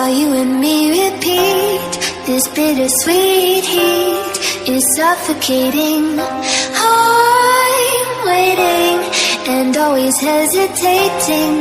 while you and me repeat. This bittersweet heat is suffocating. I'm waiting and always hesitating.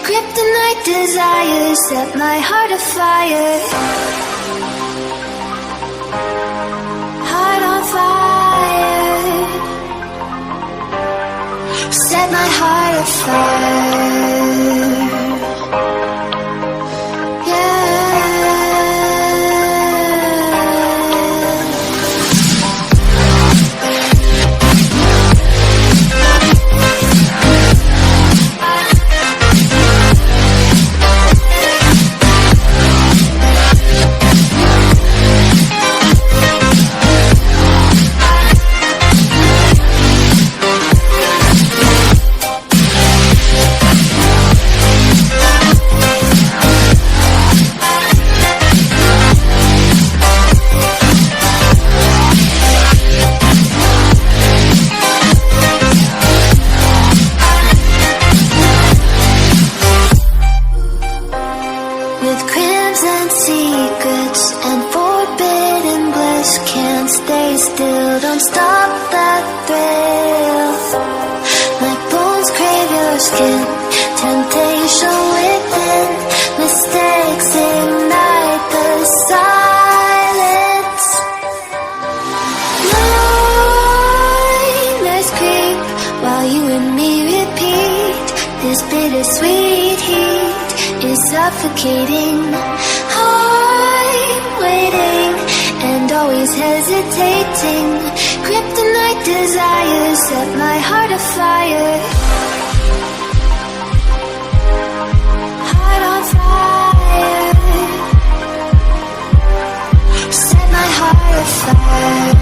Kryptonite desires set my heart afire. Heart on fire. Set my heart afire. Suffocating. I'm waiting and always hesitating. Kryptonite desires set my heart afire. Heart on fire. Set my heart afire.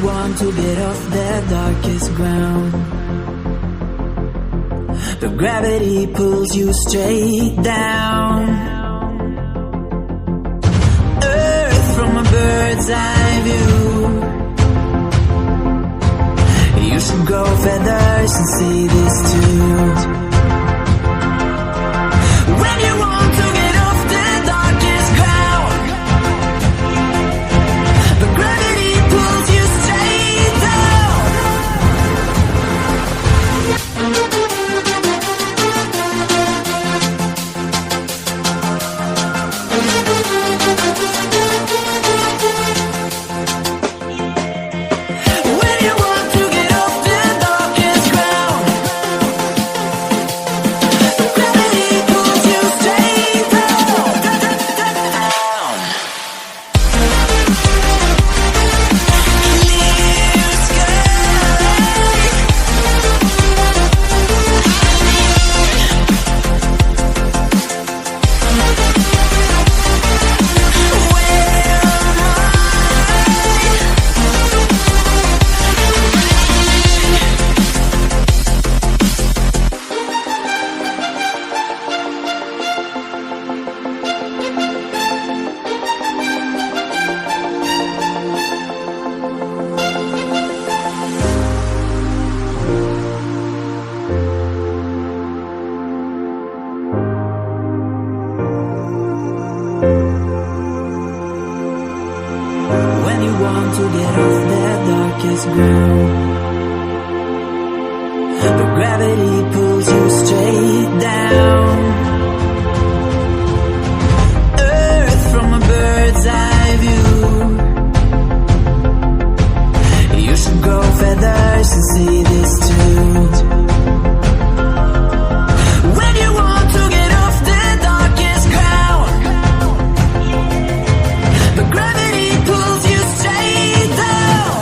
want to get off the darkest ground, the gravity pulls you straight down. Earth from a bird's eye view. You should grow feathers and see this too. When you want to get off the darkest ground, the gravity pulls you straight down. When you want to get off the darkest ground, the gravity pulls you straight down. Clear sky. When you want to get off the darkest ground, the gravity pulls you straight down. Earth from a bird's eye view. You should grow feathers and see this too. When you want to get off the darkest ground, the gravity pulls you straight down.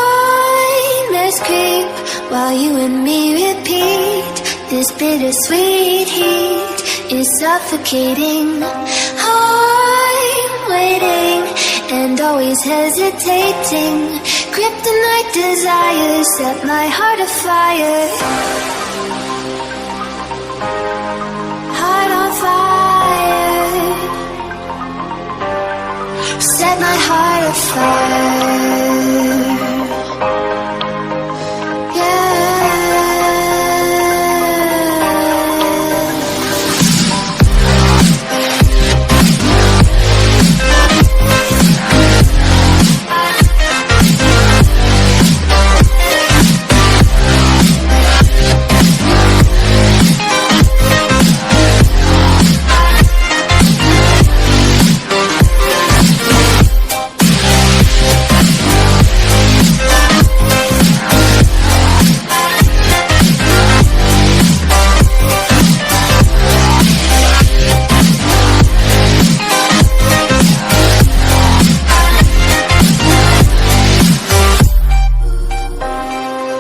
Nightmares creep while you and me repeat. This bittersweet heat is suffocating. I'm waiting and always hesitating. Kryptonite desires set my heart afire. Heart on fire. Set my heart afire.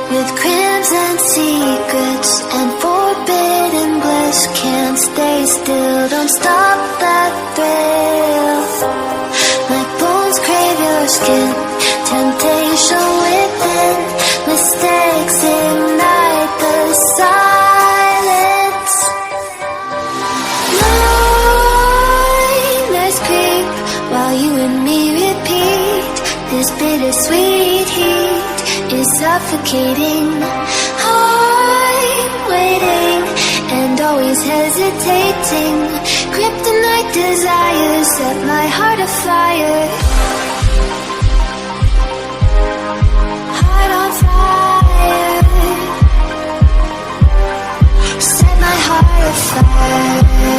With crimson secrets and forbidden bliss, can't stay still, don't stop that thrill. Like bones crave your skin, temptation within, mistakes ignite the silence. Nightmares creep while you and me repeat. This bittersweet heat is suffocating. I'm waiting and always hesitating. Kryptonite desires set my heart afire. Heart on fire. Set my heart afire.